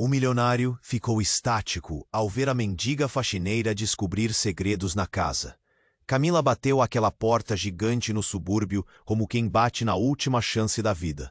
O milionário ficou estático ao ver a mendiga faxineira descobrir segredos na casa. Camila bateu aquela porta gigante no subúrbio como quem bate na última chance da vida.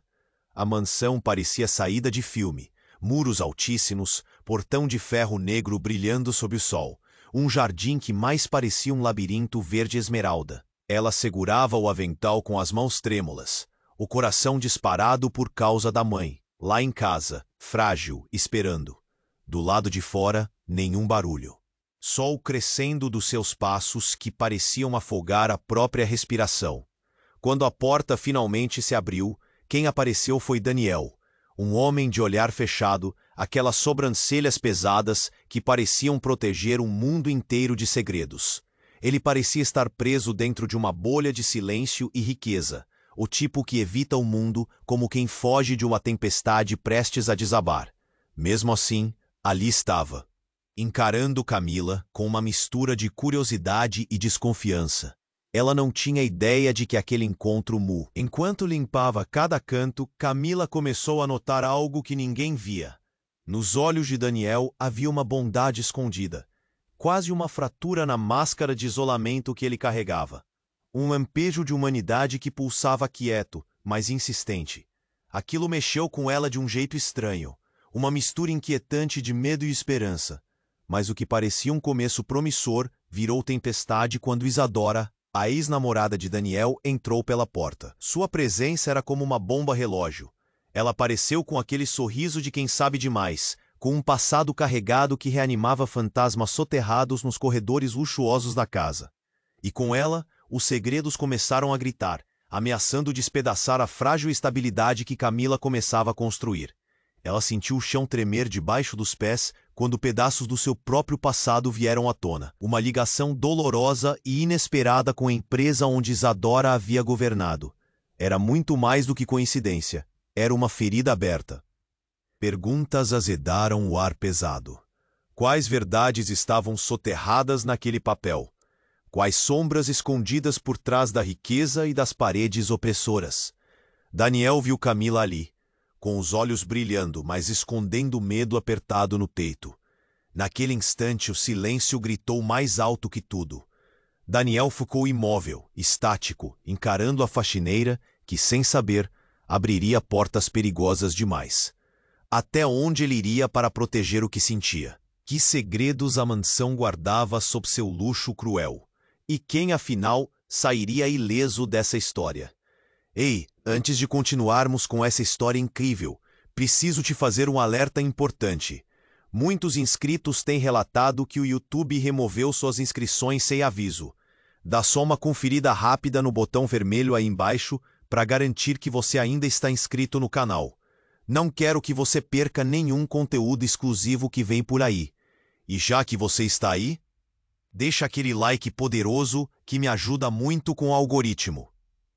A mansão parecia saída de filme, muros altíssimos, portão de ferro negro brilhando sob o sol, um jardim que mais parecia um labirinto verde esmeralda. Ela segurava o avental com as mãos trêmulas, o coração disparado por causa da mãe, lá em casa, frágil, esperando. Do lado de fora, nenhum barulho. Só o crescendo dos seus passos que pareciam afogar a própria respiração. Quando a porta finalmente se abriu, quem apareceu foi Daniel, um homem de olhar fechado, aquelas sobrancelhas pesadas que pareciam proteger um mundo inteiro de segredos. Ele parecia estar preso dentro de uma bolha de silêncio e riqueza, o tipo que evita o mundo como quem foge de uma tempestade prestes a desabar. Mesmo assim, ali estava, encarando Camila com uma mistura de curiosidade e desconfiança. Ela não tinha ideia de que aquele encontro Enquanto limpava cada canto, Camila começou a notar algo que ninguém via. Nos olhos de Daniel havia uma bondade escondida, quase uma fratura na máscara de isolamento que ele carregava. Um lampejo de humanidade que pulsava quieto, mas insistente. Aquilo mexeu com ela de um jeito estranho, uma mistura inquietante de medo e esperança. Mas o que parecia um começo promissor virou tempestade quando Isadora, a ex-namorada de Daniel, entrou pela porta. Sua presença era como uma bomba relógio. Ela apareceu com aquele sorriso de quem sabe demais, com um passado carregado que reanimava fantasmas soterrados nos corredores luxuosos da casa. E com ela, os segredos começaram a gritar, ameaçando despedaçar a frágil estabilidade que Camila começava a construir. Ela sentiu o chão tremer debaixo dos pés quando pedaços do seu próprio passado vieram à tona. Uma ligação dolorosa e inesperada com a empresa onde Isadora havia governado. Era muito mais do que coincidência. Era uma ferida aberta. Perguntas azedaram o ar pesado. Quais verdades estavam soterradas naquele papel? Quais sombras escondidas por trás da riqueza e das paredes opressoras? Daniel viu Camila ali, com os olhos brilhando, mas escondendo o medo apertado no peito. Naquele instante, o silêncio gritou mais alto que tudo. Daniel ficou imóvel, estático, encarando a faxineira que, sem saber, abriria portas perigosas demais. Até onde ele iria para proteger o que sentia? Que segredos a mansão guardava sob seu luxo cruel? E quem, afinal, sairia ileso dessa história? Ei, antes de continuarmos com essa história incrível, preciso te fazer um alerta importante. Muitos inscritos têm relatado que o YouTube removeu suas inscrições sem aviso. Dá só uma conferida rápida no botão vermelho aí embaixo para garantir que você ainda está inscrito no canal. Não quero que você perca nenhum conteúdo exclusivo que vem por aí. E já que você está aí, deixa aquele like poderoso que me ajuda muito com o algoritmo.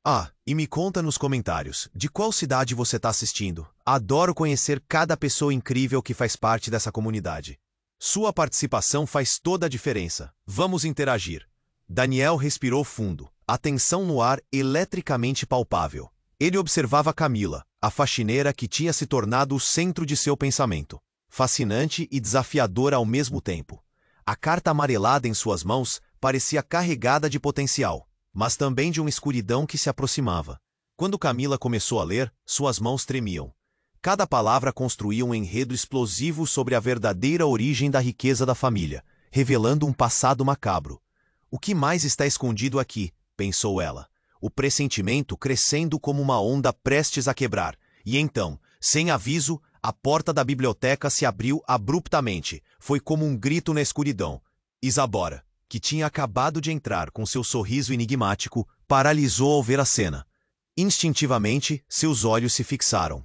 Ah, e me conta nos comentários, de qual cidade você está assistindo? Adoro conhecer cada pessoa incrível que faz parte dessa comunidade. Sua participação faz toda a diferença. Vamos interagir. Daniel respirou fundo, a tensão no ar eletricamente palpável. Ele observava Camila, a faxineira que tinha se tornado o centro de seu pensamento. Fascinante e desafiadora ao mesmo tempo. A carta amarelada em suas mãos parecia carregada de potencial, mas também de uma escuridão que se aproximava. Quando Camila começou a ler, suas mãos tremiam. Cada palavra construía um enredo explosivo sobre a verdadeira origem da riqueza da família, revelando um passado macabro. O que mais está escondido aqui? Pensou ela. O pressentimento crescendo como uma onda prestes a quebrar. E então, sem aviso, a porta da biblioteca se abriu abruptamente. Foi como um grito na escuridão. Isadora, que tinha acabado de entrar com seu sorriso enigmático, paralisou ao ver a cena. Instintivamente, seus olhos se fixaram.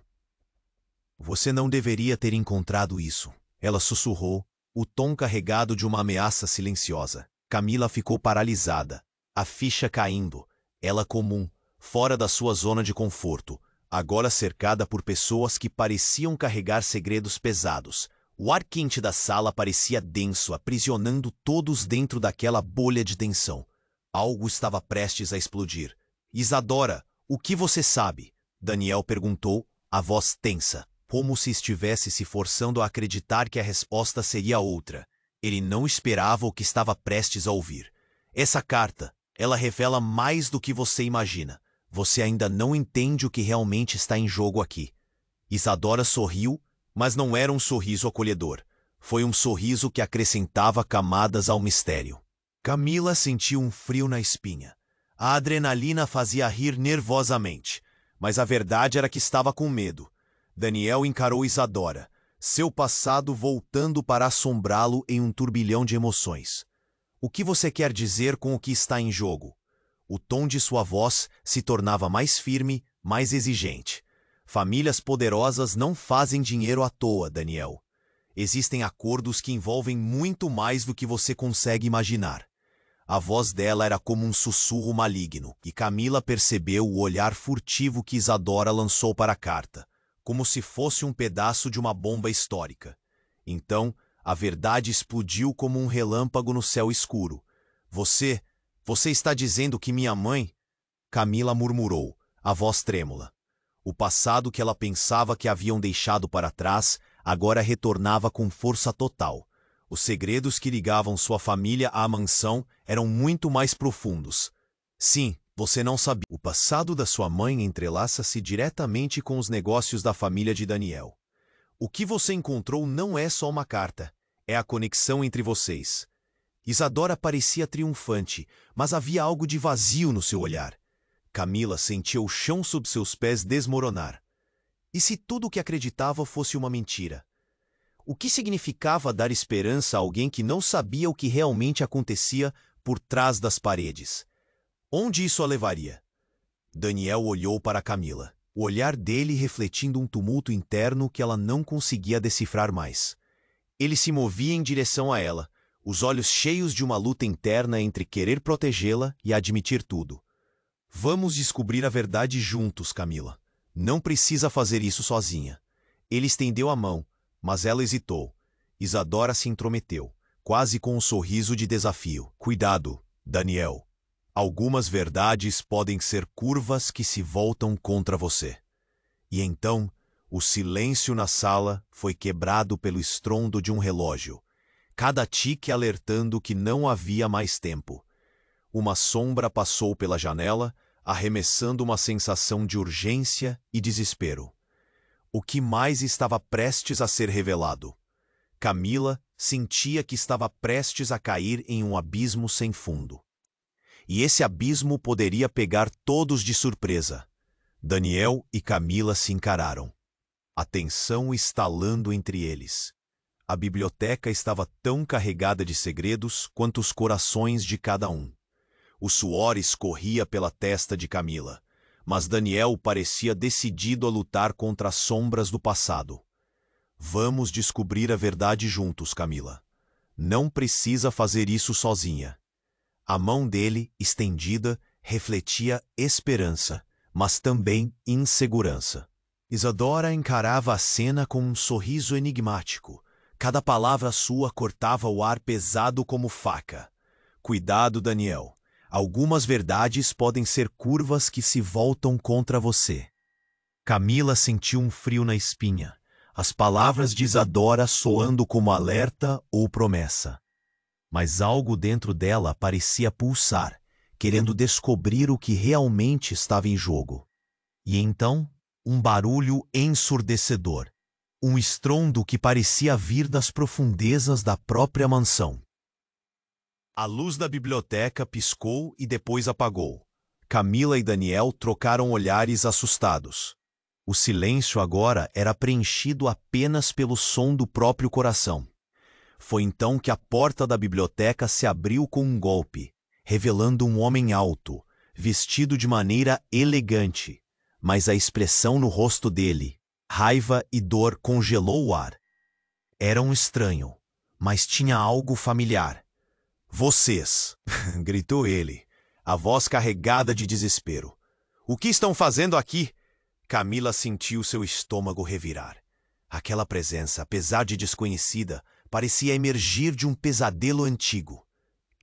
Você não deveria ter encontrado isso, ela sussurrou, o tom carregado de uma ameaça silenciosa. Camila ficou paralisada, a ficha caindo. Ela comum, fora da sua zona de conforto, agora cercada por pessoas que pareciam carregar segredos pesados. O ar quente da sala parecia denso, aprisionando todos dentro daquela bolha de tensão. Algo estava prestes a explodir. Isadora, o que você sabe? Daniel perguntou, a voz tensa. como se estivesse se forçando a acreditar que a resposta seria outra. Ele não esperava o que estava prestes a ouvir. Essa carta, ela revela mais do que você imagina. Você ainda não entende o que realmente está em jogo aqui. Isadora sorriu, mas não era um sorriso acolhedor. Foi um sorriso que acrescentava camadas ao mistério. Camila sentiu um frio na espinha. A adrenalina fazia rir nervosamente, mas a verdade era que estava com medo. Daniel encarou Isadora, seu passado voltando para assombrá-lo em um turbilhão de emoções. O que você quer dizer com o que está em jogo? O tom de sua voz se tornava mais firme, mais exigente. Famílias poderosas não fazem dinheiro à toa, Daniel. Existem acordos que envolvem muito mais do que você consegue imaginar. A voz dela era como um sussurro maligno, e Camila percebeu o olhar furtivo que Isadora lançou para a carta, como se fosse um pedaço de uma bomba histórica. Então, a verdade explodiu como um relâmpago no céu escuro. Você está dizendo que minha mãe... Camila murmurou, a voz trêmula. O passado que ela pensava que haviam deixado para trás agora retornava com força total. Os segredos que ligavam sua família à mansão eram muito mais profundos. Sim, você não sabia. O passado da sua mãe entrelaça-se diretamente com os negócios da família de Daniel. O que você encontrou não é só uma carta, é a conexão entre vocês. Isadora parecia triunfante, mas havia algo de vazio no seu olhar. Camila sentia o chão sob seus pés desmoronar. E se tudo o que acreditava fosse uma mentira? O que significava dar esperança a alguém que não sabia o que realmente acontecia por trás das paredes? Onde isso a levaria? Daniel olhou para Camila, o olhar dele refletindo um tumulto interno que ela não conseguia decifrar mais. Ele se movia em direção a ela, os olhos cheios de uma luta interna entre querer protegê-la e admitir tudo. Vamos descobrir a verdade juntos, Camila. Não precisa fazer isso sozinha. Ele estendeu a mão, mas ela hesitou. Isadora se intrometeu, quase com um sorriso de desafio. Cuidado, Daniel. Algumas verdades podem ser curvas que se voltam contra você. E então, o silêncio na sala foi quebrado pelo estrondo de um relógio, cada tique alertando que não havia mais tempo. Uma sombra passou pela janela, arremessando uma sensação de urgência e desespero. O que mais estava prestes a ser revelado? Camila sentia que estava prestes a cair em um abismo sem fundo. E esse abismo poderia pegar todos de surpresa. Daniel e Camila se encararam, a tensão estalando entre eles. A biblioteca estava tão carregada de segredos quanto os corações de cada um. O suor escorria pela testa de Camila, mas Daniel parecia decidido a lutar contra as sombras do passado. Vamos descobrir a verdade juntos, Camila. Não precisa fazer isso sozinha. A mão dele, estendida, refletia esperança, mas também insegurança. Isadora encarava a cena com um sorriso enigmático. Cada palavra sua cortava o ar pesado como faca. Cuidado, Daniel. Algumas verdades podem ser curvas que se voltam contra você. Camila sentiu um frio na espinha, as palavras de Isadora soando como alerta ou promessa. Mas algo dentro dela parecia pulsar, querendo descobrir o que realmente estava em jogo. E então, um barulho ensurdecedor, um estrondo que parecia vir das profundezas da própria mansão. A luz da biblioteca piscou e depois apagou. Camila e Daniel trocaram olhares assustados. O silêncio agora era preenchido apenas pelo som do próprio coração. Foi então que a porta da biblioteca se abriu com um golpe, revelando um homem alto, vestido de maneira elegante, mas a expressão no rosto dele, raiva e dor, congelou o ar. Era um estranho, mas tinha algo familiar. Vocês! gritou ele, a voz carregada de desespero. O que estão fazendo aqui? Camila sentiu seu estômago revirar. Aquela presença, apesar de desconhecida, parecia emergir de um pesadelo antigo.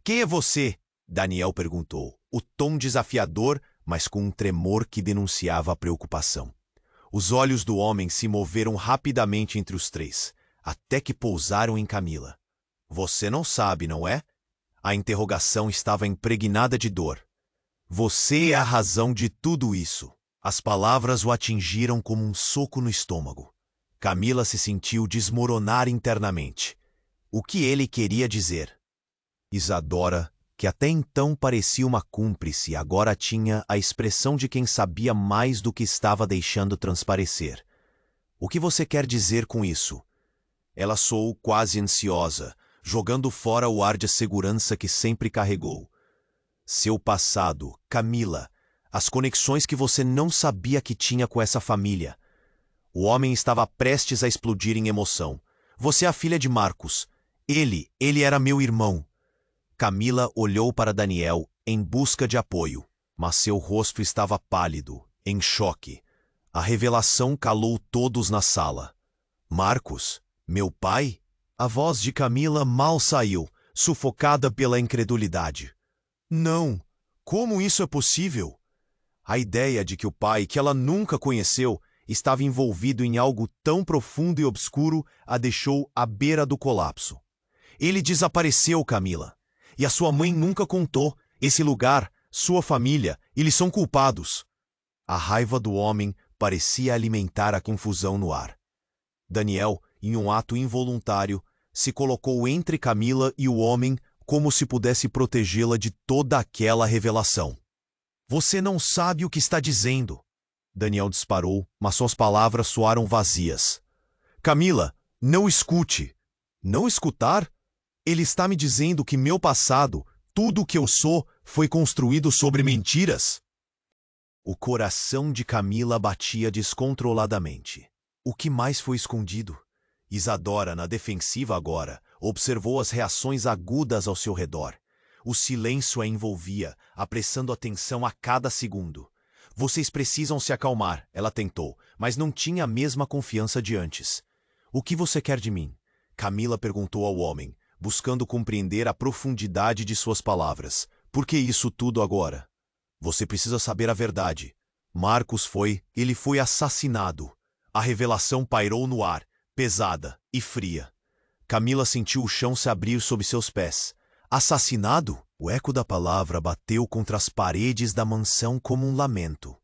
Quem é você? Daniel perguntou, o tom desafiador, mas com um tremor que denunciava a preocupação. Os olhos do homem se moveram rapidamente entre os três, até que pousaram em Camila. Você não sabe, não é? A interrogação estava impregnada de dor. Você é a razão de tudo isso. As palavras o atingiram como um soco no estômago. Camila se sentiu desmoronar internamente. O que ele queria dizer? Isadora, que até então parecia uma cúmplice, agora tinha a expressão de quem sabia mais do que estava deixando transparecer. O que você quer dizer com isso? Ela soou quase ansiosa, jogando fora o ar de segurança que sempre carregou. Seu passado, Camila, as conexões que você não sabia que tinha com essa família. O homem estava prestes a explodir em emoção. Você é a filha de Marcos. Ele era meu irmão. Camila olhou para Daniel em busca de apoio, mas seu rosto estava pálido, em choque. A revelação calou todos na sala. Marcos? Meu pai? A voz de Camila mal saiu, sufocada pela incredulidade. Não! Como isso é possível? A ideia de que o pai, que ela nunca conheceu, estava envolvido em algo tão profundo e obscuro a deixou à beira do colapso. Ele desapareceu, Camila. E a sua mãe nunca contou. Esse lugar, sua família, eles são culpados. A raiva do homem parecia alimentar a confusão no ar. Daniel, em um ato involuntário, se colocou entre Camila e o homem como se pudesse protegê-la de toda aquela revelação. Você não sabe o que está dizendo. Daniel disparou, mas suas palavras soaram vazias. Camila, não escute. Não escutar? Ele está me dizendo que meu passado, tudo o que eu sou, foi construído sobre mentiras? O coração de Camila batia descontroladamente. O que mais foi escondido? Isadora, na defensiva agora, observou as reações agudas ao seu redor. O silêncio a envolvia, apressando a tensão a cada segundo. Vocês precisam se acalmar, ela tentou, mas não tinha a mesma confiança de antes. O que você quer de mim? Camila perguntou ao homem, buscando compreender a profundidade de suas palavras. Por que isso tudo agora? Você precisa saber a verdade. Marcos ele foi assassinado. A revelação pairou no ar, pesada e fria. Camila sentiu o chão se abrir sob seus pés. Assassinado? O eco da palavra bateu contra as paredes da mansão como um lamento.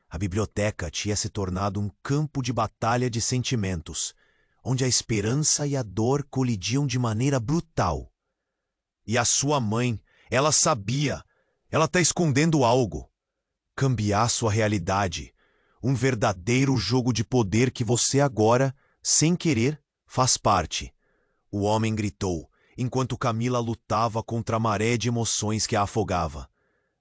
A biblioteca tinha se tornado um campo de batalha de sentimentos, onde a esperança e a dor colidiam de maneira brutal. E a sua mãe, ela sabia. Ela está escondendo algo. Cambiar sua realidade. Um verdadeiro jogo de poder que você agora, sem querer, faz parte. O homem gritou, enquanto Camila lutava contra a maré de emoções que a afogava.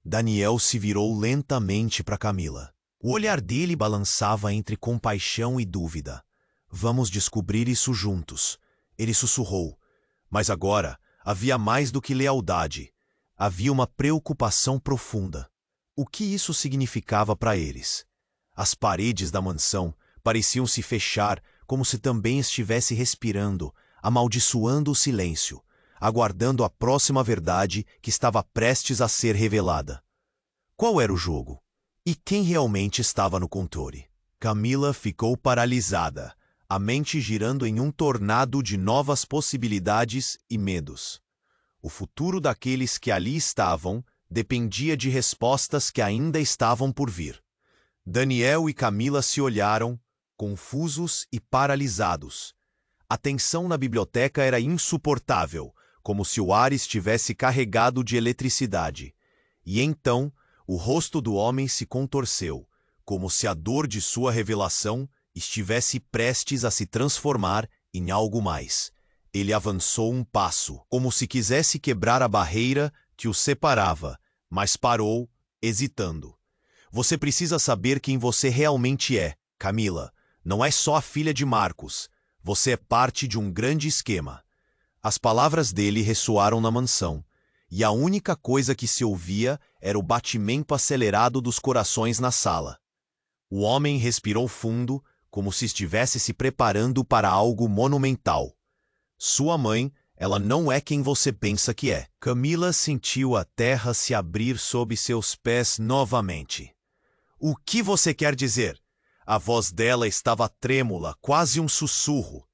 Daniel se virou lentamente para Camila. O olhar dele balançava entre compaixão e dúvida. Vamos descobrir isso juntos, ele sussurrou. Mas agora havia mais do que lealdade. Havia uma preocupação profunda. O que isso significava para eles? As paredes da mansão pareciam se fechar como se também estivesse respirando, amaldiçoando o silêncio, aguardando a próxima verdade que estava prestes a ser revelada. Qual era o jogo? E quem realmente estava no controle? Camila ficou paralisada, a mente girando em um tornado de novas possibilidades e medos. O futuro daqueles que ali estavam dependia de respostas que ainda estavam por vir. Daniel e Camila se olharam, confusos e paralisados. A tensão na biblioteca era insuportável, como se o ar estivesse carregado de eletricidade. E então, o rosto do homem se contorceu, como se a dor de sua revelação estivesse prestes a se transformar em algo mais. Ele avançou um passo, como se quisesse quebrar a barreira que o separava, mas parou, hesitando. Você precisa saber quem você realmente é, Camila. Não é só a filha de Marcos. Você é parte de um grande esquema. As palavras dele ressoaram na mansão, e a única coisa que se ouvia era o batimento acelerado dos corações na sala. O homem respirou fundo, como se estivesse se preparando para algo monumental. Sua mãe, ela não é quem você pensa que é. Camila sentiu a terra se abrir sob seus pés novamente. O que você quer dizer? A voz dela estava trêmula, quase um sussurro.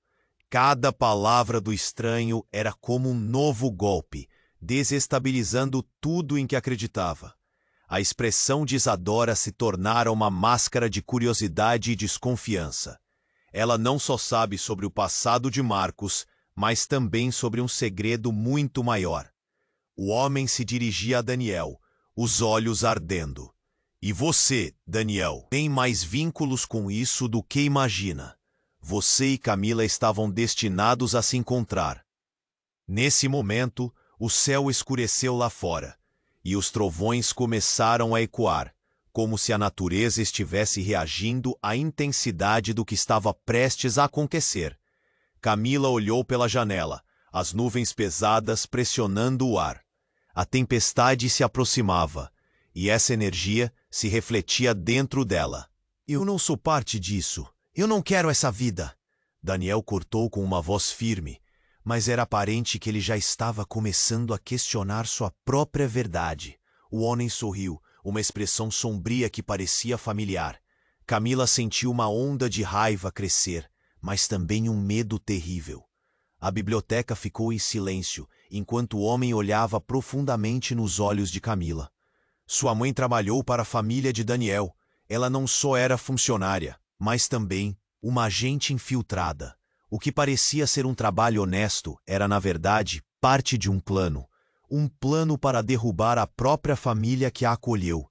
Cada palavra do estranho era como um novo golpe, desestabilizando tudo em que acreditava. A expressão de Isadora se tornara uma máscara de curiosidade e desconfiança. Ela não só sabe sobre o passado de Marcos, mas também sobre um segredo muito maior. O homem se dirigia a Daniel, os olhos ardendo. E você, Daniel, tem mais vínculos com isso do que imagina. Você e Camila estavam destinados a se encontrar. Nesse momento, o céu escureceu lá fora, e os trovões começaram a ecoar, como se a natureza estivesse reagindo à intensidade do que estava prestes a acontecer. Camila olhou pela janela, as nuvens pesadas pressionando o ar. A tempestade se aproximava, e essa energia se refletia dentro dela. Eu não sou parte disso. Eu não quero essa vida. Daniel cortou com uma voz firme, mas era aparente que ele já estava começando a questionar sua própria verdade. O homem sorriu, uma expressão sombria que parecia familiar. Camila sentiu uma onda de raiva crescer, mas também um medo terrível. A biblioteca ficou em silêncio, enquanto o homem olhava profundamente nos olhos de Camila. Sua mãe trabalhou para a família de Daniel. Ela não só era funcionária, mas também uma agente infiltrada. O que parecia ser um trabalho honesto era, na verdade, parte de um plano para derrubar a própria família que a acolheu.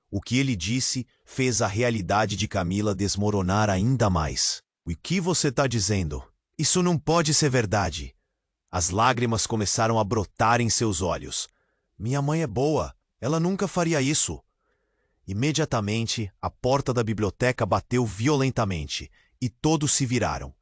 O que ele disse fez a realidade de Camila desmoronar ainda mais. O que você está dizendo? Isso não pode ser verdade. As lágrimas começaram a brotar em seus olhos. Minha mãe é boa. Ela nunca faria isso. Imediatamente, a porta da biblioteca bateu violentamente, e todos se viraram.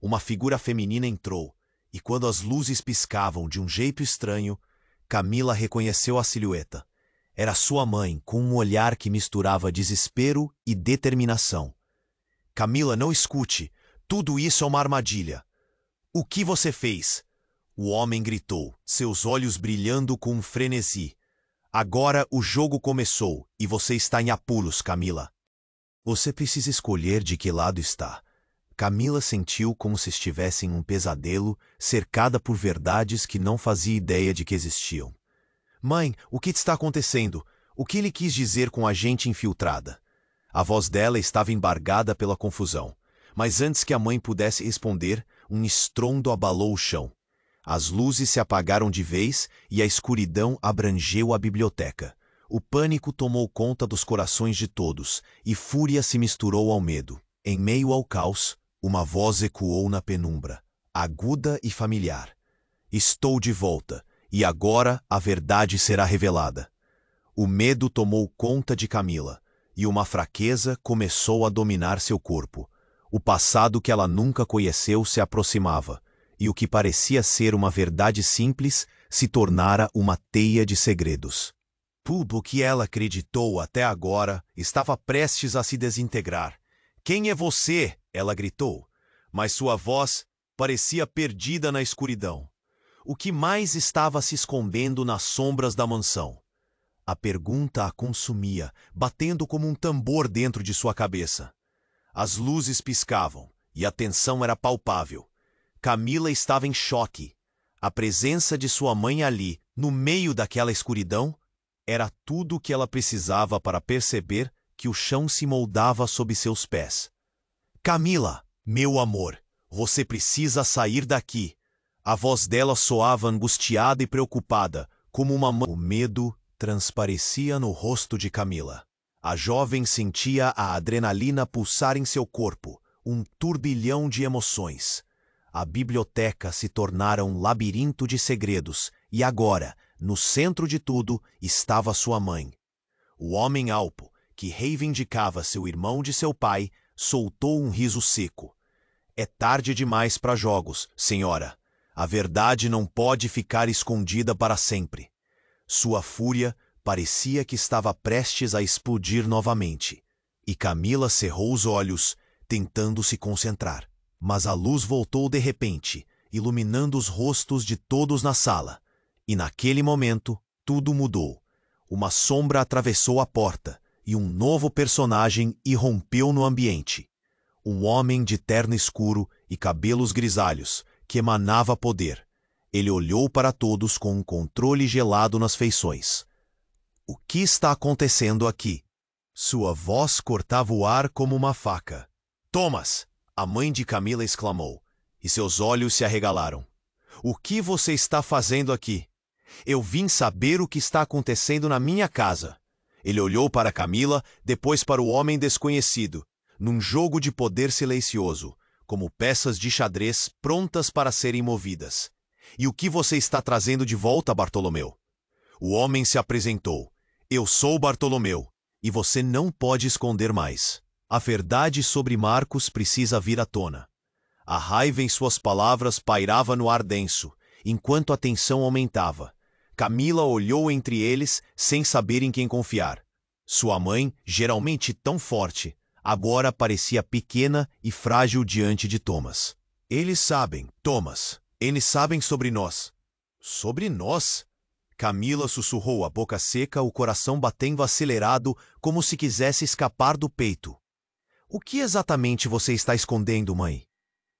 Uma figura feminina entrou, e quando as luzes piscavam de um jeito estranho, Camila reconheceu a silhueta. Era sua mãe, com um olhar que misturava desespero e determinação. Camila, não escute. Tudo isso é uma armadilha. O que você fez? O homem gritou, seus olhos brilhando com um frenesi. Agora o jogo começou e você está em apuros, Camila. Você precisa escolher de que lado está. Camila sentiu como se estivesse em um pesadelo, cercada por verdades que não fazia ideia de que existiam. Mãe, o que está acontecendo? O que ele quis dizer com a gente infiltrada? A voz dela estava embargada pela confusão. Mas antes que a mãe pudesse responder, um estrondo abalou o chão. As luzes se apagaram de vez e a escuridão abrangeu a biblioteca. O pânico tomou conta dos corações de todos, e fúria se misturou ao medo. Em meio ao caos, uma voz ecoou na penumbra, aguda e familiar. Estou de volta, e agora a verdade será revelada. O medo tomou conta de Camila, e uma fraqueza começou a dominar seu corpo. O passado que ela nunca conheceu se aproximava, e o que parecia ser uma verdade simples se tornara uma teia de segredos. Tudo o que ela acreditou até agora estava prestes a se desintegrar. Quem é você? Ela gritou, mas sua voz parecia perdida na escuridão. O que mais estava se escondendo nas sombras da mansão? A pergunta a consumia, batendo como um tambor dentro de sua cabeça. As luzes piscavam, e a tensão era palpável. Camila estava em choque. A presença de sua mãe ali, no meio daquela escuridão, era tudo o que ela precisava para perceber que o chão se moldava sob seus pés. Camila, meu amor, você precisa sair daqui. A voz dela soava angustiada e preocupada, como uma mãe. O medo transparecia no rosto de Camila. A jovem sentia a adrenalina pulsar em seu corpo, um turbilhão de emoções. A biblioteca se tornara um labirinto de segredos, e agora, no centro de tudo, estava sua mãe. O homem alpo, que reivindicava seu irmão de seu pai, soltou um riso seco. É tarde demais para jogos, senhora. A verdade não pode ficar escondida para sempre. Sua fúria parecia que estava prestes a explodir novamente, e Camila cerrou os olhos, tentando se concentrar. Mas a luz voltou de repente, iluminando os rostos de todos na sala. E naquele momento, tudo mudou. Uma sombra atravessou a porta, e um novo personagem irrompeu no ambiente. Um homem de terno escuro e cabelos grisalhos, que emanava poder. Ele olhou para todos com um controle gelado nas feições. O que está acontecendo aqui? Sua voz cortava o ar como uma faca. Thomas! A mãe de Camila exclamou, e seus olhos se arregalaram. O que você está fazendo aqui? Eu vim saber o que está acontecendo na minha casa. Ele olhou para Camila, depois para o homem desconhecido, num jogo de poder silencioso, como peças de xadrez prontas para serem movidas. E o que você está trazendo de volta, Bartolomeu? O homem se apresentou. Eu sou Bartolomeu, e você não pode esconder mais. A verdade sobre Marcos precisa vir à tona. A raiva em suas palavras pairava no ar denso, enquanto a tensão aumentava. Camila olhou entre eles sem saber em quem confiar. Sua mãe, geralmente tão forte, agora parecia pequena e frágil diante de Thomas. Eles sabem, Thomas. Eles sabem sobre nós. Sobre nós? Camila sussurrou, a boca seca, o coração batendo acelerado, como se quisesse escapar do peito. O que exatamente você está escondendo, mãe?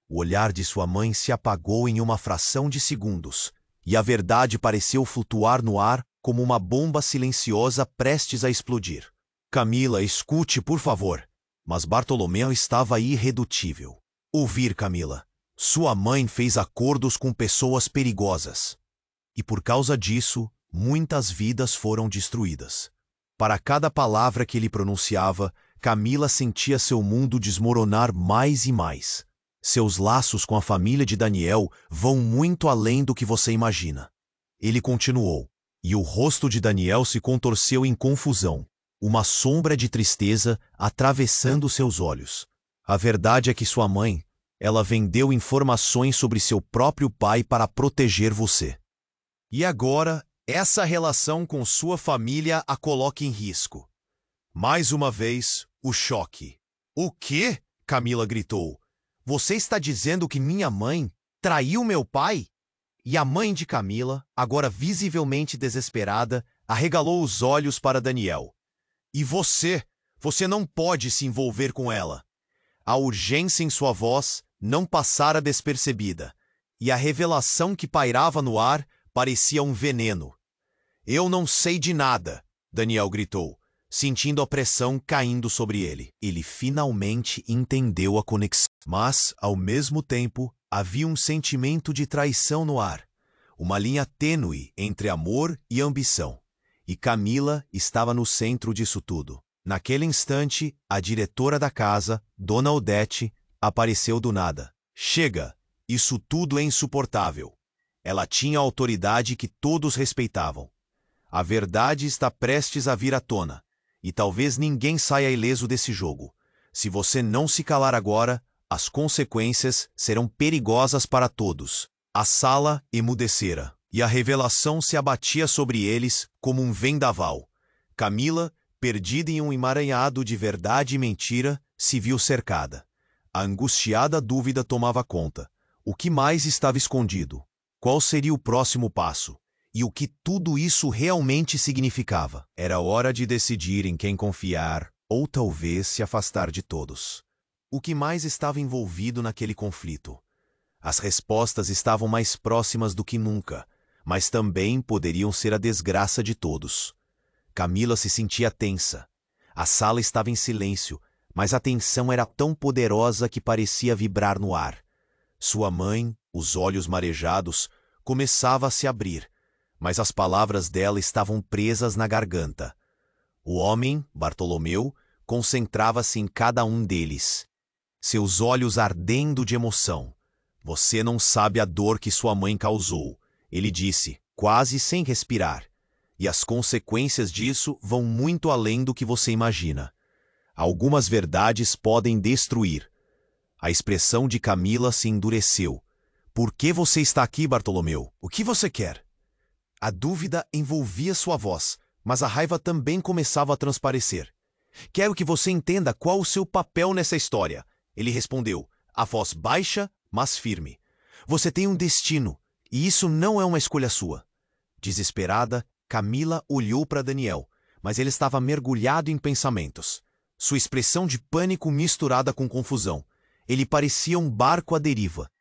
O olhar de sua mãe se apagou em uma fração de segundos, e a verdade pareceu flutuar no ar como uma bomba silenciosa prestes a explodir. Camila, escute, por favor. Mas Bartolomeu estava irredutível. Ouvir, Camila. Sua mãe fez acordos com pessoas perigosas. E por causa disso, muitas vidas foram destruídas. Para cada palavra que ele pronunciava, Camila sentia seu mundo desmoronar mais e mais. Seus laços com a família de Daniel vão muito além do que você imagina. Ele continuou, e o rosto de Daniel se contorceu em confusão, uma sombra de tristeza atravessando seus olhos. A verdade é que sua mãe, ela vendeu informações sobre seu próprio pai para proteger você. E agora, essa relação com sua família a coloca em risco. Mais uma vez, o choque. O quê? Camila gritou. Você está dizendo que minha mãe traiu meu pai? E a mãe de Camila, agora visivelmente desesperada, arregalou os olhos para Daniel. E você? Você não pode se envolver com ela. A urgência em sua voz não passara despercebida, e a revelação que pairava no ar parecia um veneno. Eu não sei de nada, Daniel gritou, sentindo a pressão caindo sobre ele. Ele finalmente entendeu a conexão. Mas, ao mesmo tempo, havia um sentimento de traição no ar, uma linha tênue entre amor e ambição. E Camila estava no centro disso tudo. Naquele instante, a diretora da casa, Dona Odete, apareceu do nada. Chega! Isso tudo é insuportável. Ela tinha a autoridade que todos respeitavam. A verdade está prestes a vir à tona, e talvez ninguém saia ileso desse jogo. Se você não se calar agora, as consequências serão perigosas para todos. A sala emudecera, e a revelação se abatia sobre eles como um vendaval. Camila, perdida em um emaranhado de verdade e mentira, se viu cercada. A angustiada dúvida tomava conta. O que mais estava escondido? Qual seria o próximo passo? E o que tudo isso realmente significava? Era hora de decidir em quem confiar, ou talvez se afastar de todos. O que mais estava envolvido naquele conflito? As respostas estavam mais próximas do que nunca, mas também poderiam ser a desgraça de todos. Camila se sentia tensa. A sala estava em silêncio, mas a tensão era tão poderosa que parecia vibrar no ar. Sua mãe, os olhos marejados, começava a se abrir, mas as palavras dela estavam presas na garganta. O homem, Bartolomeu, concentrava-se em cada um deles, seus olhos ardendo de emoção. Você não sabe a dor que sua mãe causou, ele disse, quase sem respirar. E as consequências disso vão muito além do que você imagina. Algumas verdades podem destruir. A expressão de Camila se endureceu. Por que você está aqui, Bartolomeu? O que você quer? A dúvida envolvia sua voz, mas a raiva também começava a transparecer. Quero que você entenda qual o seu papel nessa história. Ele respondeu, a voz baixa, mas firme. Você tem um destino, e isso não é uma escolha sua. Desesperada, Camila olhou para Daniel, mas ele estava mergulhado em pensamentos. Sua expressão de pânico misturada com confusão. Ele parecia um barco à deriva.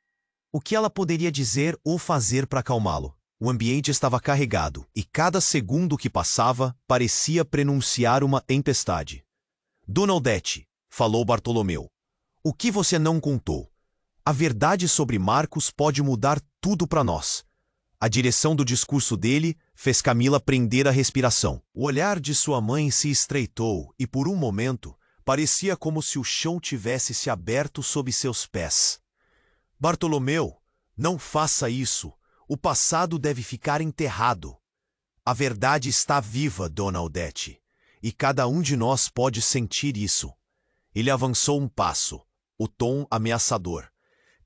O que ela poderia dizer ou fazer para acalmá-lo? O ambiente estava carregado, e cada segundo que passava parecia prenunciar uma tempestade. Dona Odete, falou Bartolomeu, o que você não contou? A verdade sobre Marcos pode mudar tudo para nós. A direção do discurso dele fez Camila prender a respiração. O olhar de sua mãe se estreitou e, por um momento, parecia como se o chão tivesse se aberto sob seus pés. Bartolomeu, não faça isso. O passado deve ficar enterrado. A verdade está viva, Dona Odete, e cada um de nós pode sentir isso. Ele avançou um passo, o tom ameaçador.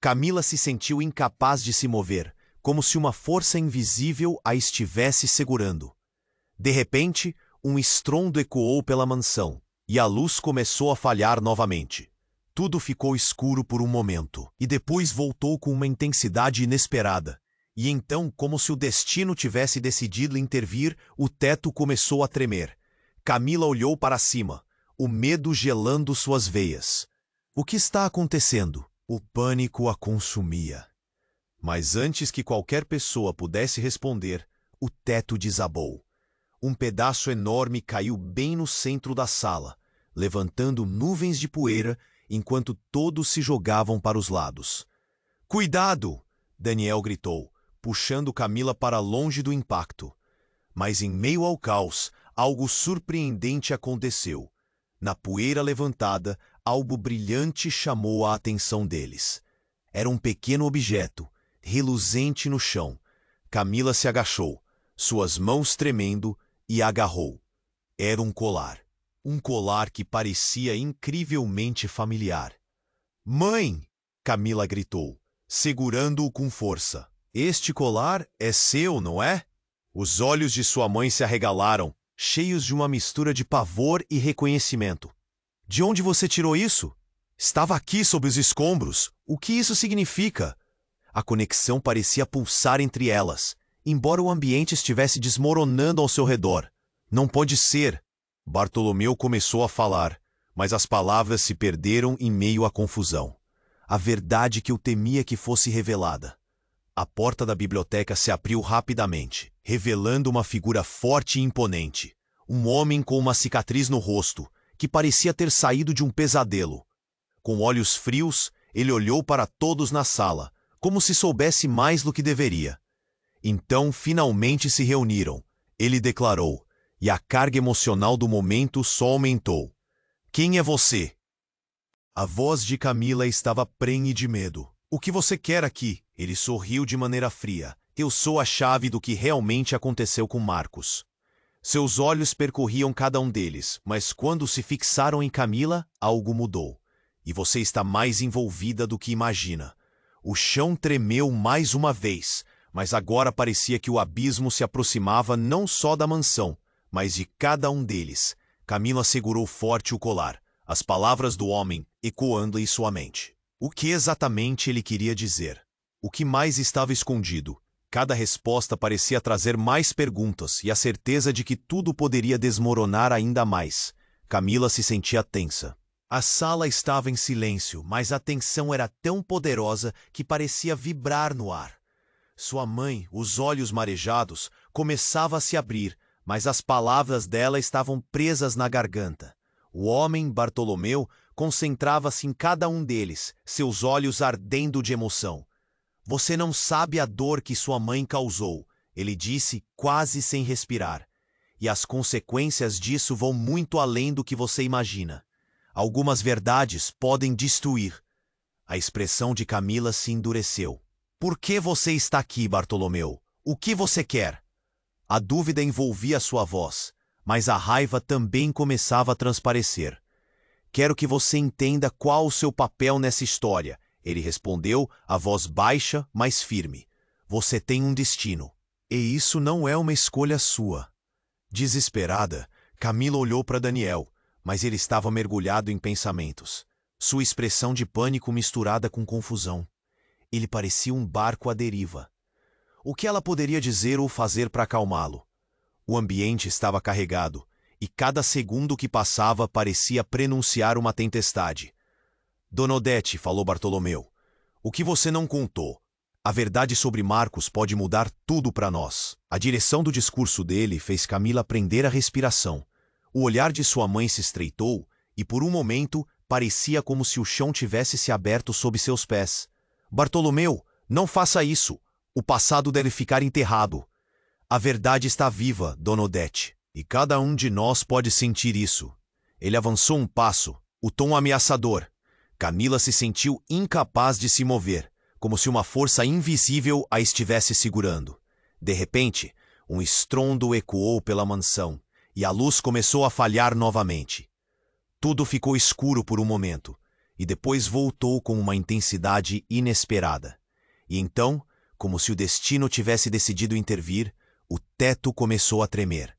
Camila se sentiu incapaz de se mover, como se uma força invisível a estivesse segurando. De repente, um estrondo ecoou pela mansão, e a luz começou a falhar novamente. Tudo ficou escuro por um momento, e depois voltou com uma intensidade inesperada. E então, como se o destino tivesse decidido intervir, o teto começou a tremer. Camila olhou para cima, o medo gelando suas veias. O que está acontecendo? O pânico a consumia. Mas antes que qualquer pessoa pudesse responder, o teto desabou. Um pedaço enorme caiu bem no centro da sala, levantando nuvens de poeira enquanto todos se jogavam para os lados. "Cuidado!" Daniel gritou, puxando Camila para longe do impacto. Mas em meio ao caos, algo surpreendente aconteceu. Na poeira levantada, algo brilhante chamou a atenção deles. Era um pequeno objeto, reluzente no chão. Camila se agachou, suas mãos tremendo, e agarrou. Era um colar. Um colar que parecia incrivelmente familiar. "Mãe!" Camila gritou, segurando-o com força. "Este colar é seu, não é?" Os olhos de sua mãe se arregalaram, cheios de uma mistura de pavor e reconhecimento. "De onde você tirou isso?" "Estava aqui sob os escombros. O que isso significa?" A conexão parecia pulsar entre elas, embora o ambiente estivesse desmoronando ao seu redor. "Não pode ser." Bartolomeu começou a falar, mas as palavras se perderam em meio à confusão. A verdade que eu temia que fosse revelada. A porta da biblioteca se abriu rapidamente, revelando uma figura forte e imponente. Um homem com uma cicatriz no rosto, que parecia ter saído de um pesadelo. Com olhos frios, ele olhou para todos na sala, como se soubesse mais do que deveria. Então, finalmente se reuniram. Ele declarou, e a carga emocional do momento só aumentou. "Quem é você?" A voz de Camila estava prenhe de medo. "O que você quer aqui?" Ele sorriu de maneira fria. "Eu sou a chave do que realmente aconteceu com Marcos." Seus olhos percorriam cada um deles, mas quando se fixaram em Camila, algo mudou. "E você está mais envolvida do que imagina." O chão tremeu mais uma vez, mas agora parecia que o abismo se aproximava não só da mansão, mas de cada um deles. Camila segurou forte o colar, as palavras do homem ecoando em sua mente. O que exatamente ele queria dizer? O que mais estava escondido? Cada resposta parecia trazer mais perguntas e a certeza de que tudo poderia desmoronar ainda mais. Camila se sentia tensa. A sala estava em silêncio, mas a tensão era tão poderosa que parecia vibrar no ar. Sua mãe, os olhos marejados, começava a se abrir, mas as palavras dela estavam presas na garganta. O homem, Bartolomeu, concentrava-se em cada um deles, seus olhos ardendo de emoção. "Você não sabe a dor que sua mãe causou", ele disse, quase sem respirar. "E as consequências disso vão muito além do que você imagina. Algumas verdades podem destruir." A expressão de Camila se endureceu. "Por que você está aqui, Bartolomeu? O que você quer?" A dúvida envolvia sua voz, mas a raiva também começava a transparecer. "Quero que você entenda qual o seu papel nessa história", ele respondeu, a voz baixa, mas firme. "Você tem um destino, e isso não é uma escolha sua." Desesperada, Camila olhou para Daniel, mas ele estava mergulhado em pensamentos. Sua expressão de pânico misturada com confusão. Ele parecia um barco à deriva. O que ela poderia dizer ou fazer para acalmá-lo? O ambiente estava carregado, e cada segundo que passava parecia prenunciar uma tempestade. Dona Odete, falou Bartolomeu, o que você não contou? A verdade sobre Marcos pode mudar tudo para nós. A direção do discurso dele fez Camila prender a respiração. O olhar de sua mãe se estreitou e, por um momento, parecia como se o chão tivesse se aberto sob seus pés. Bartolomeu, não faça isso. O passado deve ficar enterrado. A verdade está viva, Dona Odete, e cada um de nós pode sentir isso. Ele avançou um passo, o tom ameaçador. Camila se sentiu incapaz de se mover, como se uma força invisível a estivesse segurando. De repente, um estrondo ecoou pela mansão, e a luz começou a falhar novamente. Tudo ficou escuro por um momento, e depois voltou com uma intensidade inesperada. E então, como se o destino tivesse decidido intervir, o teto começou a tremer.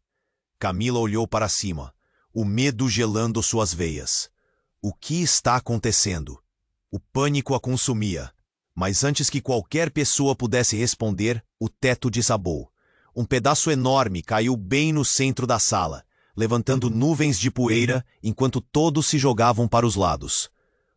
Camila olhou para cima, o medo gelando suas veias. O que está acontecendo? O pânico a consumia. Mas antes que qualquer pessoa pudesse responder, o teto desabou. Um pedaço enorme caiu bem no centro da sala, levantando nuvens de poeira enquanto todos se jogavam para os lados.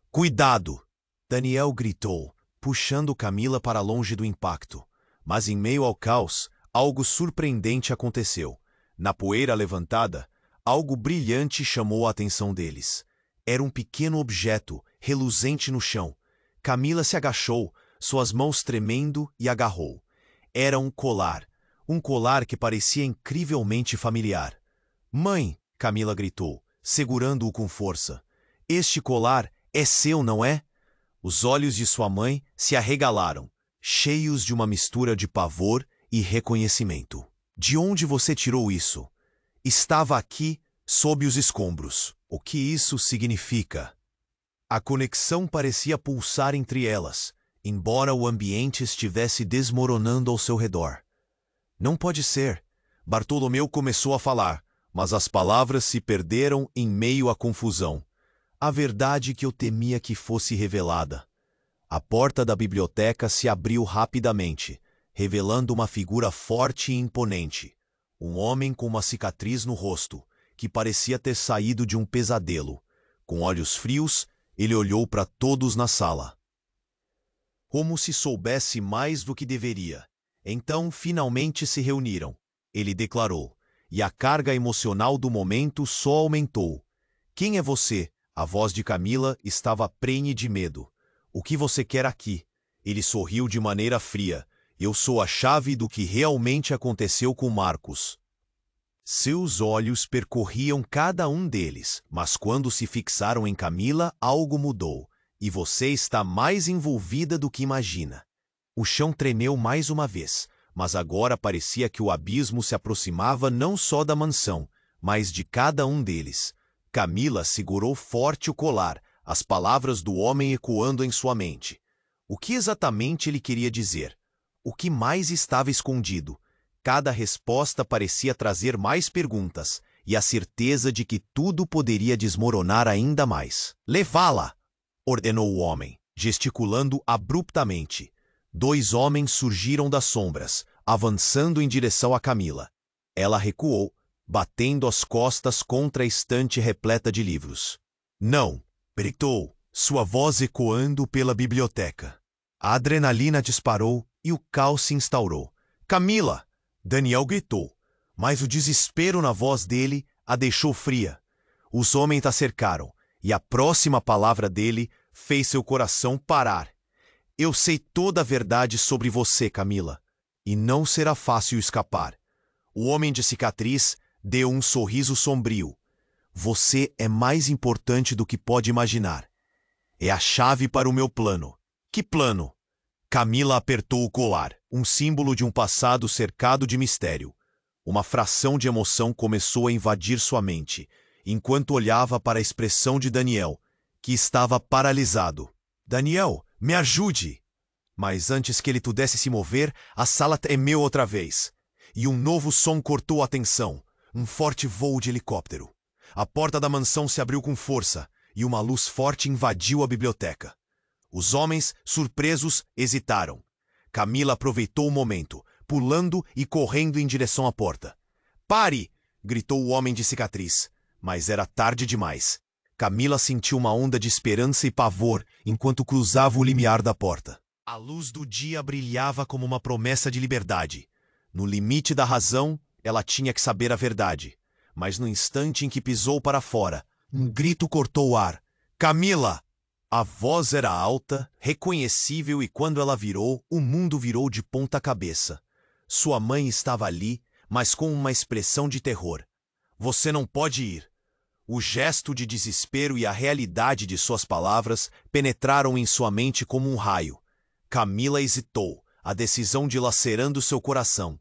Cuidado! Daniel gritou, puxando Camila para longe do impacto. Mas em meio ao caos, algo surpreendente aconteceu. Na poeira levantada, algo brilhante chamou a atenção deles. Era um pequeno objeto, reluzente no chão. Camila se agachou, suas mãos tremendo, e agarrou. Era um colar que parecia incrivelmente familiar. Mãe, Camila gritou, segurando-o com força. Este colar é seu, não é? Os olhos de sua mãe se arregalaram, cheios de uma mistura de pavor e reconhecimento. De onde você tirou isso? Estava aqui, sob os escombros. O que isso significa? A conexão parecia pulsar entre elas, embora o ambiente estivesse desmoronando ao seu redor. Não pode ser. Bartolomeu começou a falar, mas as palavras se perderam em meio à confusão. A verdade que eu temia que fosse revelada. A porta da biblioteca se abriu rapidamente, revelando uma figura forte e imponente. Um homem com uma cicatriz no rosto, que parecia ter saído de um pesadelo. Com olhos frios, ele olhou para todos na sala. Como se soubesse mais do que deveria. Então, finalmente se reuniram. Ele declarou, e a carga emocional do momento só aumentou. Quem é você? A voz de Camila estava prenhe de medo. O que você quer aqui? Ele sorriu de maneira fria. Eu sou a chave do que realmente aconteceu com Marcos. Seus olhos percorriam cada um deles, mas quando se fixaram em Camila, algo mudou. E você está mais envolvida do que imagina. O chão tremeu mais uma vez, mas agora parecia que o abismo se aproximava não só da mansão, mas de cada um deles. Camila segurou forte o colar, as palavras do homem ecoando em sua mente. O que exatamente ele queria dizer? O que mais estava escondido? Cada resposta parecia trazer mais perguntas, e a certeza de que tudo poderia desmoronar ainda mais. Levá-la! Ordenou o homem, gesticulando abruptamente. 2 homens surgiram das sombras, avançando em direção a Camila. Ela recuou, batendo as costas contra a estante repleta de livros. Não! Gritou, sua voz ecoando pela biblioteca. A adrenalina disparou e o caos se instaurou. Camila! Daniel gritou, mas o desespero na voz dele a deixou fria. Os homens a cercaram, e a próxima palavra dele fez seu coração parar. Eu sei toda a verdade sobre você, Camila, e não será fácil escapar. O homem de cicatriz deu um sorriso sombrio. Você é mais importante do que pode imaginar. É a chave para o meu plano. Que plano? Camila apertou o colar, um símbolo de um passado cercado de mistério. Uma fração de emoção começou a invadir sua mente, enquanto olhava para a expressão de Daniel, que estava paralisado. Daniel, me ajude! Mas antes que ele pudesse se mover, a sala tremeu outra vez. E um novo som cortou a atenção, um forte voo de helicóptero. A porta da mansão se abriu com força, e uma luz forte invadiu a biblioteca. Os homens, surpresos, hesitaram. Camila aproveitou o momento, pulando e correndo em direção à porta. Pare! gritou o homem de cicatriz. Mas era tarde demais. Camila sentiu uma onda de esperança e pavor enquanto cruzava o limiar da porta. A luz do dia brilhava como uma promessa de liberdade. No limite da razão, ela tinha que saber a verdade. Mas no instante em que pisou para fora, um grito cortou o ar. Camila! A voz era alta, reconhecível, e quando ela virou, o mundo virou de ponta cabeça. Sua mãe estava ali, mas com uma expressão de terror. Você não pode ir. O gesto de desespero e a realidade de suas palavras penetraram em sua mente como um raio. Camila hesitou, a decisão dilacerando seu coração.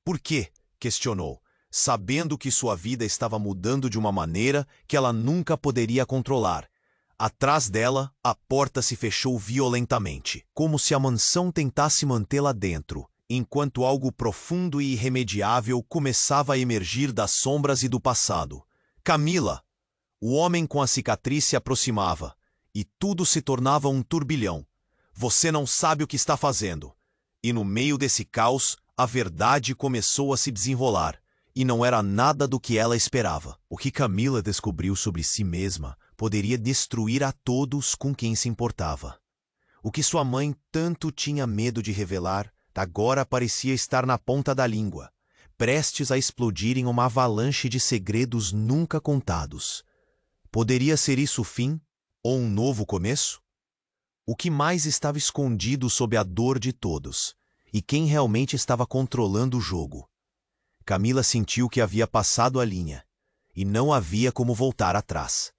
Por quê? Questionou, sabendo que sua vida estava mudando de uma maneira que ela nunca poderia controlar. Atrás dela, a porta se fechou violentamente, como se a mansão tentasse mantê-la dentro, enquanto algo profundo e irremediável começava a emergir das sombras e do passado. Camila! O homem com a cicatriz se aproximava, e tudo se tornava um turbilhão. Você não sabe o que está fazendo. E no meio desse caos, a verdade começou a se desenrolar, e não era nada do que ela esperava. O que Camila descobriu sobre si mesma poderia destruir a todos com quem se importava. O que sua mãe tanto tinha medo de revelar, agora parecia estar na ponta da língua, prestes a explodir em uma avalanche de segredos nunca contados. Poderia ser isso o fim, ou um novo começo? O que mais estava escondido sob a dor de todos? E quem realmente estava controlando o jogo? Camila sentiu que havia passado a linha, e não havia como voltar atrás.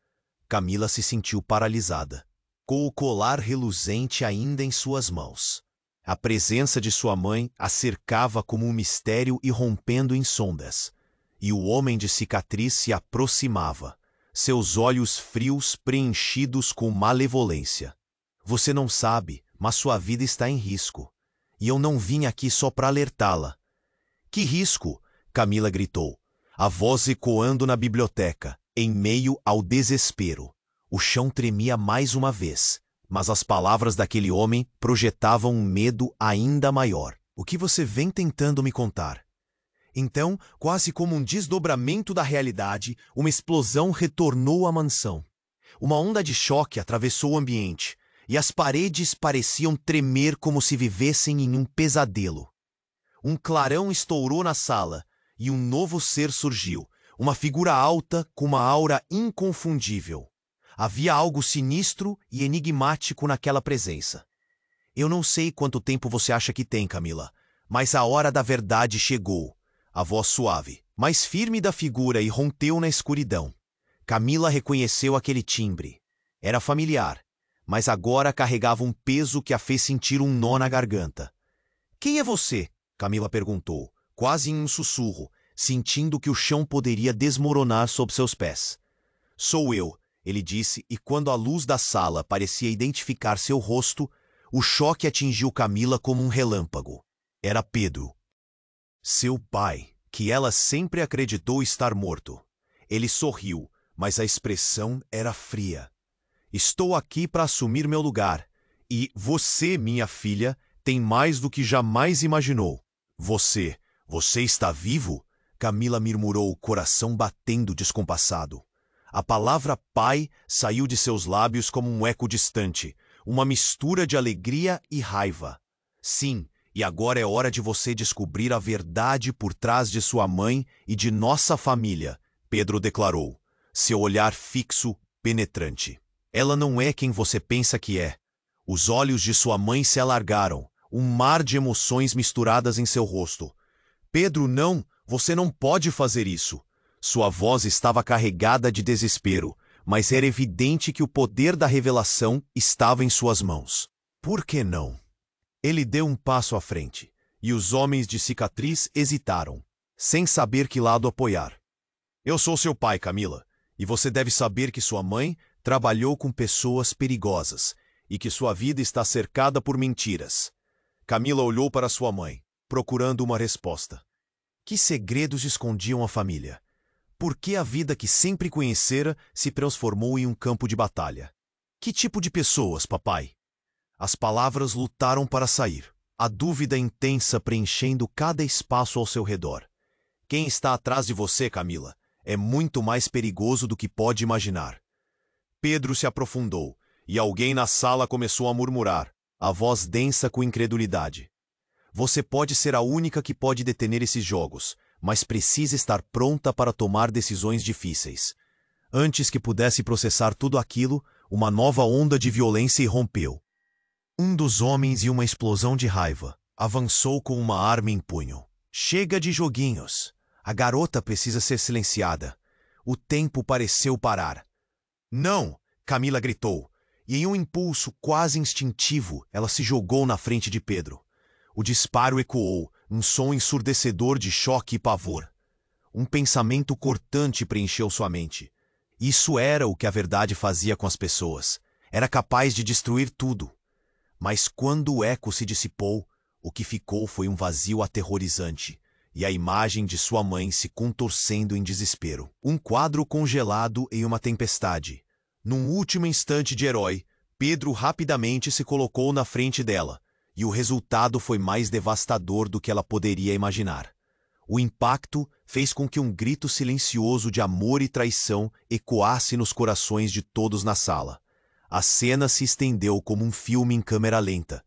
Camila se sentiu paralisada, com o colar reluzente ainda em suas mãos. A presença de sua mãe a cercava como um mistério irrompendo em sombras, e o homem de cicatriz se aproximava, seus olhos frios preenchidos com malevolência. Você não sabe, mas sua vida está em risco, e eu não vim aqui só para alertá-la. Que risco? Camila gritou, a voz ecoando na biblioteca, em meio ao desespero. O chão tremia mais uma vez, mas as palavras daquele homem projetavam um medo ainda maior. O que você vem tentando me contar? Então, quase como um desdobramento da realidade, uma explosão retornou à mansão. Uma onda de choque atravessou o ambiente, e as paredes pareciam tremer como se vivessem em um pesadelo. Um clarão estourou na sala, e um novo ser surgiu, uma figura alta com uma aura inconfundível. Havia algo sinistro e enigmático naquela presença. Eu não sei quanto tempo você acha que tem, Camila, mas a hora da verdade chegou. A voz suave, mais firme da figura irrompeu na escuridão. Camila reconheceu aquele timbre. Era familiar, mas agora carregava um peso que a fez sentir um nó na garganta. Quem é você? Camila perguntou, quase em um sussurro, sentindo que o chão poderia desmoronar sob seus pés. Sou eu, ele disse, e quando a luz da sala parecia identificar seu rosto, o choque atingiu Camila como um relâmpago. Era Pedro. Seu pai, que ela sempre acreditou estar morto. Ele sorriu, mas a expressão era fria. Estou aqui para assumir meu lugar, e você, minha filha, tem mais do que jamais imaginou. Você está vivo? Camila murmurou, o coração batendo descompassado. A palavra pai saiu de seus lábios como um eco distante, uma mistura de alegria e raiva. Sim, e agora é hora de você descobrir a verdade por trás de sua mãe e de nossa família, Pedro declarou, seu olhar fixo, penetrante. Ela não é quem você pensa que é. Os olhos de sua mãe se alargaram, um mar de emoções misturadas em seu rosto. Pedro, não, você não pode fazer isso. Sua voz estava carregada de desespero, mas era evidente que o poder da revelação estava em suas mãos. Por que não? Ele deu um passo à frente, e os homens de cicatriz hesitaram, sem saber que lado apoiar. Eu sou seu pai, Camila, e você deve saber que sua mãe trabalhou com pessoas perigosas, e que sua vida está cercada por mentiras. Camila olhou para sua mãe, procurando uma resposta. Que segredos escondiam a família? Por que a vida que sempre conhecera se transformou em um campo de batalha? Que tipo de pessoas, papai? As palavras lutaram para sair, a dúvida intensa preenchendo cada espaço ao seu redor. Quem está atrás de você, Camila, é muito mais perigoso do que pode imaginar. Pedro se aprofundou, e alguém na sala começou a murmurar, a voz densa com incredulidade. Você pode ser a única que pode deter esses jogos, mas precisa estar pronta para tomar decisões difíceis. Antes que pudesse processar tudo aquilo, uma nova onda de violência irrompeu. Um dos homens, em uma explosão de raiva, avançou com uma arma em punho. Chega de joguinhos. A garota precisa ser silenciada. O tempo pareceu parar. Não! Camila gritou, e em um impulso quase instintivo, ela se jogou na frente de Pedro. O disparo ecoou, um som ensurdecedor de choque e pavor. Um pensamento cortante preencheu sua mente. Isso era o que a verdade fazia com as pessoas. Era capaz de destruir tudo. Mas quando o eco se dissipou, o que ficou foi um vazio aterrorizante, e a imagem de sua mãe se contorcendo em desespero. Um quadro congelado em uma tempestade. Num último instante de herói, Pedro rapidamente se colocou na frente dela, e o resultado foi mais devastador do que ela poderia imaginar. O impacto fez com que um grito silencioso de amor e traição ecoasse nos corações de todos na sala. A cena se estendeu como um filme em câmera lenta.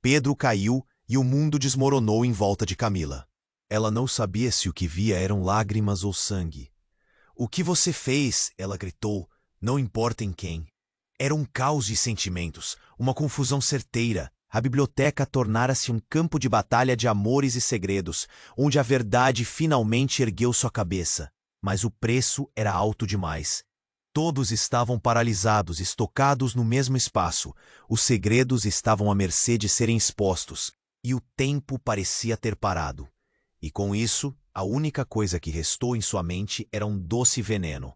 Pedro caiu e o mundo desmoronou em volta de Camila. Ela não sabia se o que via eram lágrimas ou sangue. O que você fez? Ela gritou. Não importa em quem. Era um caos de sentimentos, uma confusão certeira. A biblioteca tornara-se um campo de batalha de amores e segredos, onde a verdade finalmente ergueu sua cabeça. Mas o preço era alto demais. Todos estavam paralisados, estocados no mesmo espaço. Os segredos estavam à mercê de serem expostos, e o tempo parecia ter parado. E com isso, a única coisa que restou em sua mente era um doce veneno.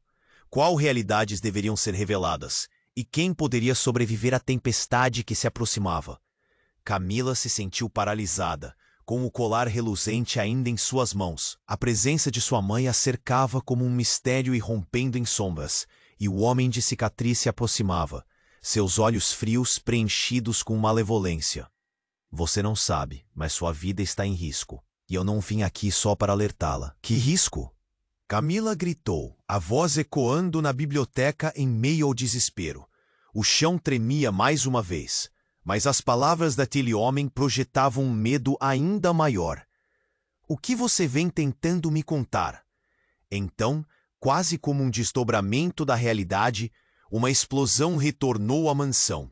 Qual realidades deveriam ser reveladas? E quem poderia sobreviver à tempestade que se aproximava? Camila se sentiu paralisada, com o colar reluzente ainda em suas mãos. A presença de sua mãe a cercava como um mistério irrompendo em sombras, e o homem de cicatriz se aproximava, seus olhos frios preenchidos com malevolência. Você não sabe, mas sua vida está em risco, e eu não vim aqui só para alertá-la. Que risco? Camila gritou, a voz ecoando na biblioteca em meio ao desespero. O chão tremia mais uma vez, mas as palavras daquele homem projetavam um medo ainda maior. O que você vem tentando me contar? Então, quase como um desdobramento da realidade, uma explosão retornou à mansão.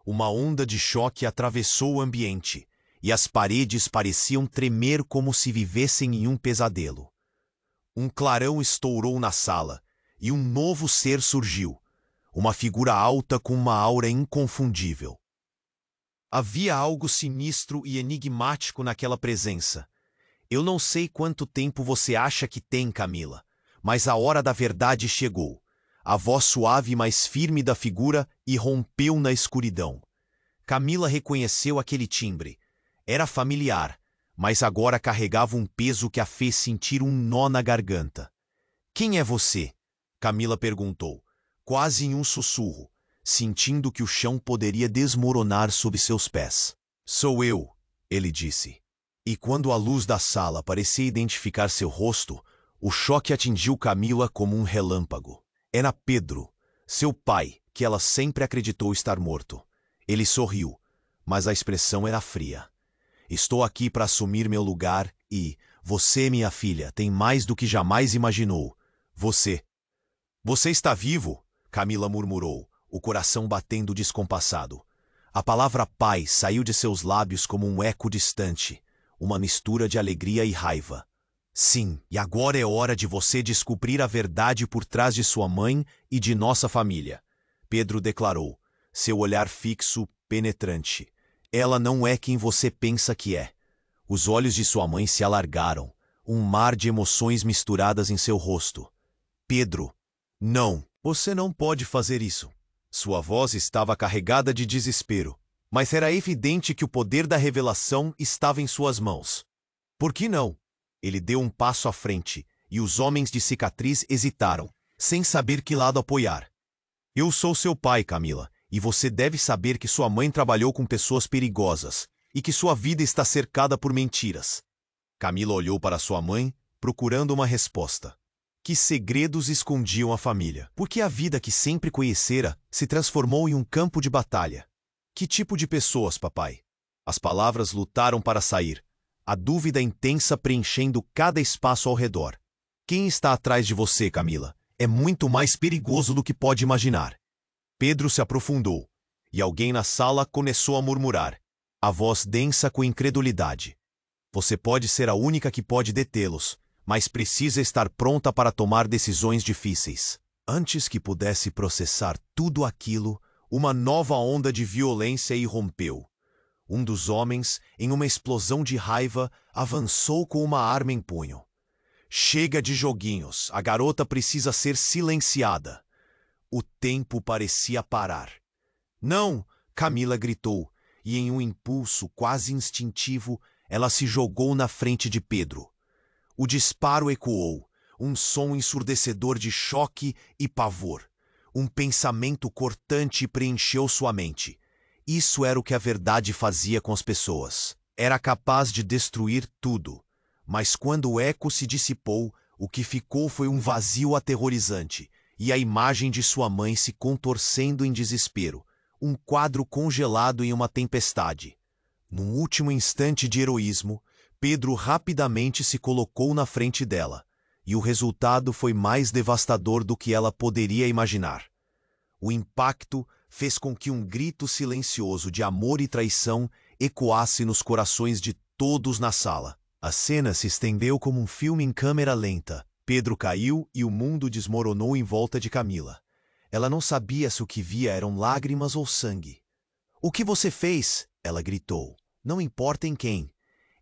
Uma onda de choque atravessou o ambiente, e as paredes pareciam tremer como se vivessem em um pesadelo. Um clarão estourou na sala, e um novo ser surgiu, uma figura alta com uma aura inconfundível. Havia algo sinistro e enigmático naquela presença. Eu não sei quanto tempo você acha que tem, Camila, mas a hora da verdade chegou. A voz suave e mais firme da figura irrompeu na escuridão. Camila reconheceu aquele timbre. Era familiar, mas agora carregava um peso que a fez sentir um nó na garganta. Quem é você? Camila perguntou, quase em um sussurro, sentindo que o chão poderia desmoronar sob seus pés. Sou eu, ele disse. E quando a luz da sala parecia identificar seu rosto, o choque atingiu Camila como um relâmpago. Era Pedro, seu pai, que ela sempre acreditou estar morto. Ele sorriu, mas a expressão era fria. Estou aqui para assumir meu lugar e, você, minha filha, tem mais do que jamais imaginou. Você está vivo? Camila murmurou, o coração batendo descompassado. A palavra pai saiu de seus lábios como um eco distante, uma mistura de alegria e raiva. Sim, e agora é hora de você descobrir a verdade por trás de sua mãe e de nossa família. Pedro declarou, seu olhar fixo, penetrante. Ela não é quem você pensa que é. Os olhos de sua mãe se alargaram, um mar de emoções misturadas em seu rosto. Pedro, não, você não pode fazer isso. Sua voz estava carregada de desespero, mas era evidente que o poder da revelação estava em suas mãos. Por que não? Ele deu um passo à frente, e os homens de cicatriz hesitaram, sem saber que lado apoiar. Eu sou seu pai, Camila, e você deve saber que sua mãe trabalhou com pessoas perigosas, e que sua vida está cercada por mentiras. Camila olhou para sua mãe, procurando uma resposta. Que segredos escondiam a família? Por que a vida que sempre conhecera se transformou em um campo de batalha? Que tipo de pessoas, papai? As palavras lutaram para sair, a dúvida intensa preenchendo cada espaço ao redor. Quem está atrás de você, Camila? É muito mais perigoso do que pode imaginar. Pedro se aprofundou, e alguém na sala começou a murmurar, a voz densa com incredulidade. Você pode ser a única que pode detê-los, mas precisa estar pronta para tomar decisões difíceis. Antes que pudesse processar tudo aquilo, uma nova onda de violência irrompeu. Um dos homens, em uma explosão de raiva, avançou com uma arma em punho. Chega de joguinhos, a garota precisa ser silenciada. O tempo parecia parar. Não! Camila gritou, e em um impulso quase instintivo, ela se jogou na frente de Pedro. O disparo ecoou, um som ensurdecedor de choque e pavor. Um pensamento cortante preencheu sua mente. Isso era o que a verdade fazia com as pessoas. Era capaz de destruir tudo. Mas quando o eco se dissipou, o que ficou foi um vazio aterrorizante, e a imagem de sua mãe se contorcendo em desespero, um quadro congelado em uma tempestade. Num último instante de heroísmo, Pedro rapidamente se colocou na frente dela, e o resultado foi mais devastador do que ela poderia imaginar. O impacto fez com que um grito silencioso de amor e traição ecoasse nos corações de todos na sala. A cena se estendeu como um filme em câmera lenta. Pedro caiu e o mundo desmoronou em volta de Camila. Ela não sabia se o que via eram lágrimas ou sangue. "O que você fez?" ela gritou. Não importa em quem.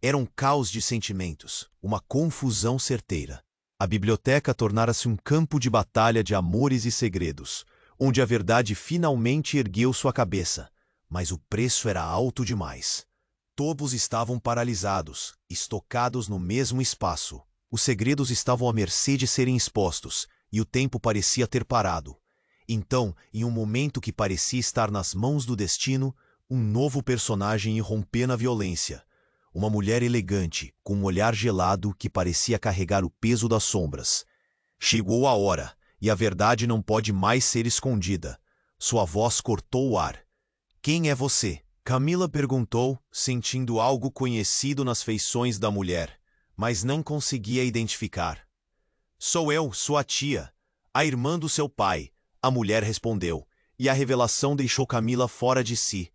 Era um caos de sentimentos, uma confusão certeira. A biblioteca tornara-se um campo de batalha de amores e segredos, onde a verdade finalmente ergueu sua cabeça, mas o preço era alto demais. Todos estavam paralisados, estocados no mesmo espaço. Os segredos estavam à mercê de serem expostos, e o tempo parecia ter parado. Então, em um momento que parecia estar nas mãos do destino, um novo personagem irrompeu na violência. Uma mulher elegante, com um olhar gelado que parecia carregar o peso das sombras. Chegou a hora, e a verdade não pode mais ser escondida. Sua voz cortou o ar. "Quem é você?" Camila perguntou, sentindo algo conhecido nas feições da mulher, mas não conseguia identificar. "Sou eu, sua tia, a irmã do seu pai", a mulher respondeu, e a revelação deixou Camila fora de si.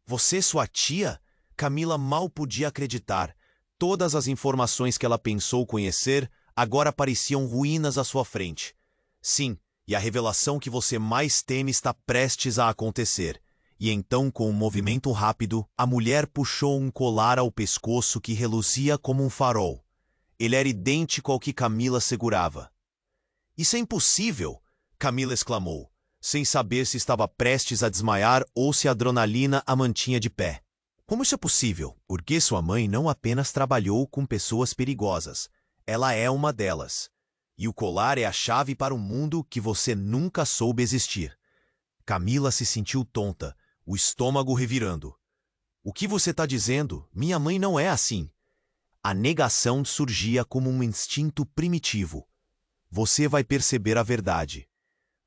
"Você, sua tia?" Camila mal podia acreditar. Todas as informações que ela pensou conhecer agora pareciam ruínas à sua frente. "Sim, e a revelação que você mais teme está prestes a acontecer." E então, com um movimento rápido, a mulher puxou um colar ao pescoço que reluzia como um farol. Ele era idêntico ao que Camila segurava. "Isso é impossível!" Camila exclamou, sem saber se estava prestes a desmaiar ou se a adrenalina a mantinha de pé. "Como isso é possível?" "Porque sua mãe não apenas trabalhou com pessoas perigosas, ela é uma delas. E o colar é a chave para um mundo que você nunca soube existir." Camila se sentiu tonta, o estômago revirando. "O que você está dizendo? Minha mãe não é assim." A negação surgia como um instinto primitivo. "Você vai perceber a verdade.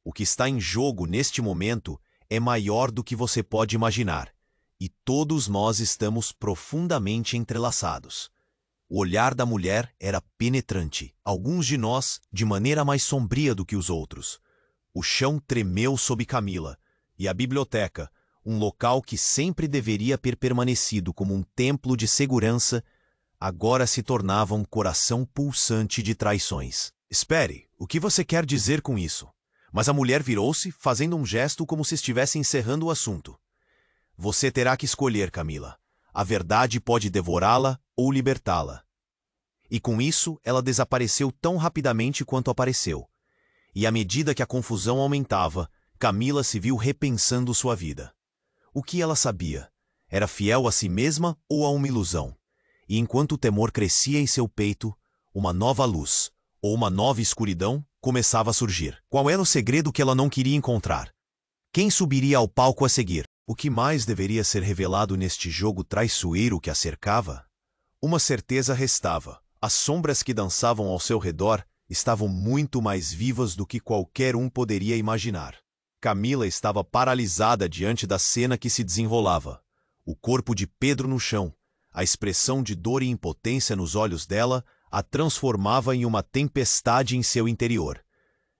O que está em jogo neste momento é maior do que você pode imaginar, e todos nós estamos profundamente entrelaçados." O olhar da mulher era penetrante, alguns de nós de maneira mais sombria do que os outros. O chão tremeu sob Camila, e a biblioteca, um local que sempre deveria ter permanecido como um templo de segurança, agora se tornava um coração pulsante de traições. "Espere, o que você quer dizer com isso?" Mas a mulher virou-se, fazendo um gesto como se estivesse encerrando o assunto. "Você terá que escolher, Camila. A verdade pode devorá-la ou libertá-la." E com isso, ela desapareceu tão rapidamente quanto apareceu. E à medida que a confusão aumentava, Camila se viu repensando sua vida. O que ela sabia? Era fiel a si mesma ou a uma ilusão? E enquanto o temor crescia em seu peito, uma nova luz, ou uma nova escuridão, começava a surgir. Qual era o segredo que ela não queria encontrar? Quem subiria ao palco a seguir? O que mais deveria ser revelado neste jogo traiçoeiro que a cercava? Uma certeza restava. As sombras que dançavam ao seu redor estavam muito mais vivas do que qualquer um poderia imaginar. Camila estava paralisada diante da cena que se desenrolava. O corpo de Pedro no chão, a expressão de dor e impotência nos olhos dela, a transformava em uma tempestade em seu interior.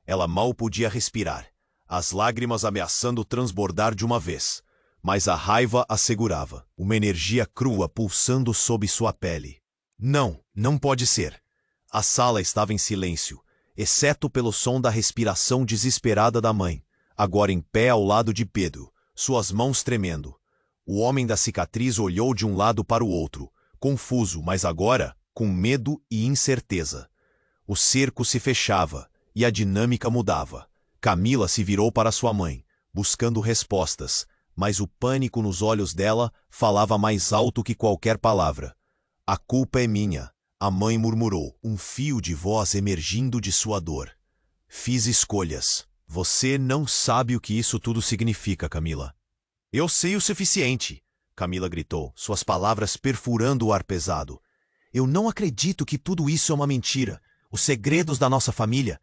Ela mal podia respirar, as lágrimas ameaçando transbordar de uma vez. Mas a raiva a segurava, uma energia crua pulsando sob sua pele. Não, não pode ser. A sala estava em silêncio, exceto pelo som da respiração desesperada da mãe, agora em pé ao lado de Pedro, suas mãos tremendo. O homem da cicatriz olhou de um lado para o outro, confuso, mas agora com medo e incerteza. O cerco se fechava e a dinâmica mudava. Camila se virou para sua mãe, buscando respostas, mas o pânico nos olhos dela falava mais alto que qualquer palavra. A culpa é minha, a mãe murmurou, um fio de voz emergindo de sua dor. Fiz escolhas. Você não sabe o que isso tudo significa, Camila. Eu sei o suficiente, Camila gritou, suas palavras perfurando o ar pesado. Eu não acredito que tudo isso é uma mentira. Os segredos da nossa família.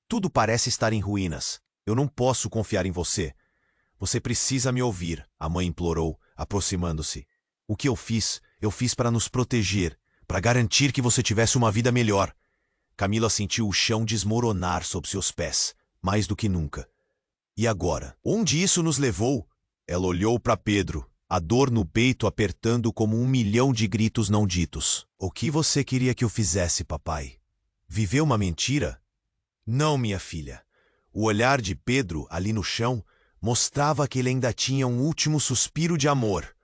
Tudo parece estar em ruínas. Eu não posso confiar em você. Você precisa me ouvir, a mãe implorou, aproximando-se. O que eu fiz para nos proteger, para garantir que você tivesse uma vida melhor. Camila sentiu o chão desmoronar sob seus pés, mais do que nunca. E agora? Onde isso nos levou? Ela olhou para Pedro, a dor no peito apertando como 1.000.000 de gritos não ditos. O que você queria que eu fizesse, papai? Viver uma mentira? Não, minha filha. O olhar de Pedro, ali no chão, mostrava que ele ainda tinha um último suspiro de amor.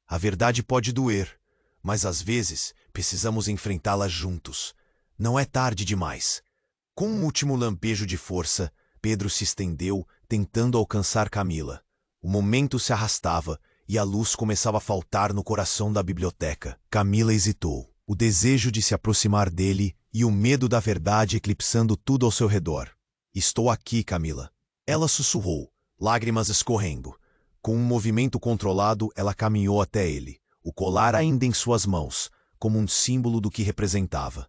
A verdade pode doer, mas às vezes precisamos enfrentá-la juntos. Não é tarde demais. Com um último lampejo de força, Pedro se estendeu, tentando alcançar Camila. O momento se arrastava e a luz começava a faltar no coração da biblioteca. Camila hesitou, o desejo de se aproximar dele e o medo da verdade eclipsando tudo ao seu redor. Estou aqui, Camila. Ela sussurrou, lágrimas escorrendo. Com um movimento controlado, ela caminhou até ele, o colar ainda em suas mãos, como um símbolo do que representava.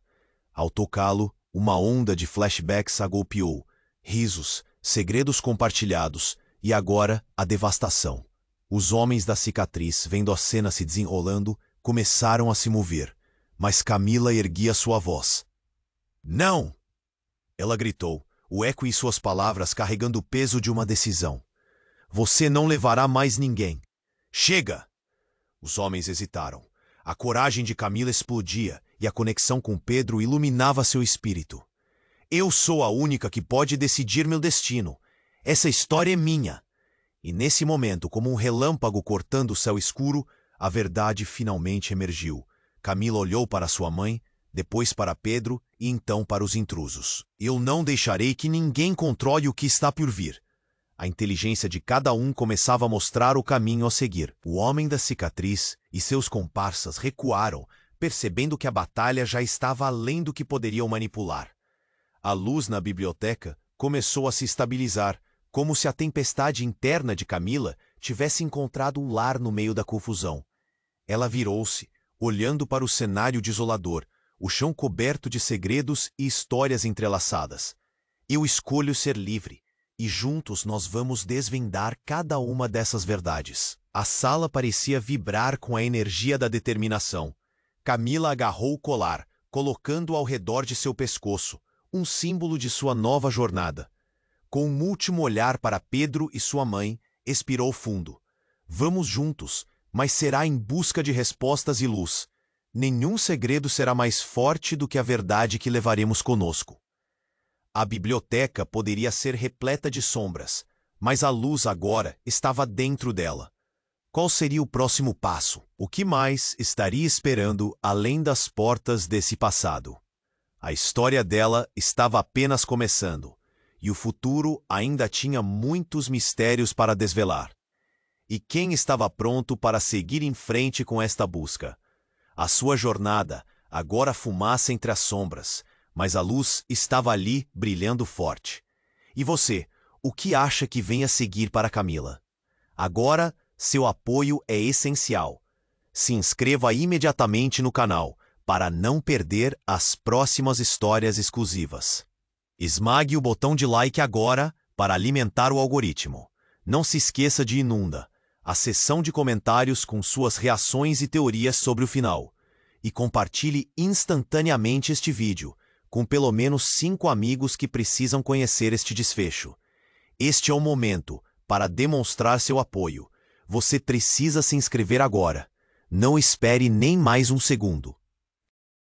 Ao tocá-lo, uma onda de flashbacks a golpeou, risos, segredos compartilhados, e agora a devastação. Os homens da cicatriz, vendo a cena se desenrolando, começaram a se mover, mas Camila erguia sua voz. Não! Ela gritou, o eco em suas palavras carregando o peso de uma decisão. Você não levará mais ninguém. Chega! Os homens hesitaram. A coragem de Camila explodia e a conexão com Pedro iluminava seu espírito. Eu sou a única que pode decidir meu destino. Essa história é minha. E nesse momento, como um relâmpago cortando o céu escuro, a verdade finalmente emergiu. Camila olhou para sua mãe, depois para Pedro e então para os intrusos. Eu não deixarei que ninguém controle o que está por vir. A inteligência de cada um começava a mostrar o caminho a seguir. O homem da cicatriz e seus comparsas recuaram, percebendo que a batalha já estava além do que poderiam manipular. A luz na biblioteca começou a se estabilizar, como se a tempestade interna de Camila tivesse encontrado um lar no meio da confusão. Ela virou-se, olhando para o cenário desolador, o chão coberto de segredos e histórias entrelaçadas. Eu escolho ser livre. E juntos nós vamos desvendar cada uma dessas verdades. A sala parecia vibrar com a energia da determinação. Camila agarrou o colar, colocando-o ao redor de seu pescoço, um símbolo de sua nova jornada. Com um último olhar para Pedro e sua mãe, expirou fundo. Vamos juntos, mas será em busca de respostas e luz. Nenhum segredo será mais forte do que a verdade que levaremos conosco. A biblioteca poderia ser repleta de sombras, mas a luz agora estava dentro dela. Qual seria o próximo passo? O que mais estaria esperando além das portas desse passado? A história dela estava apenas começando, e o futuro ainda tinha muitos mistérios para desvelar. E quem estava pronto para seguir em frente com esta busca? A sua jornada, agora fumaça entre as sombras, mas a luz estava ali brilhando forte. E você, o que acha que vem a seguir para Camila? Agora, seu apoio é essencial. Se inscreva imediatamente no canal, para não perder as próximas histórias exclusivas. Esmague o botão de like agora para alimentar o algoritmo. Não se esqueça de Inunda, a seção de comentários com suas reações e teorias sobre o final. E compartilhe instantaneamente este vídeo, com pelo menos 5 amigos que precisam conhecer este desfecho. Este é o momento para demonstrar seu apoio. Você precisa se inscrever agora. Não espere nem mais um segundo.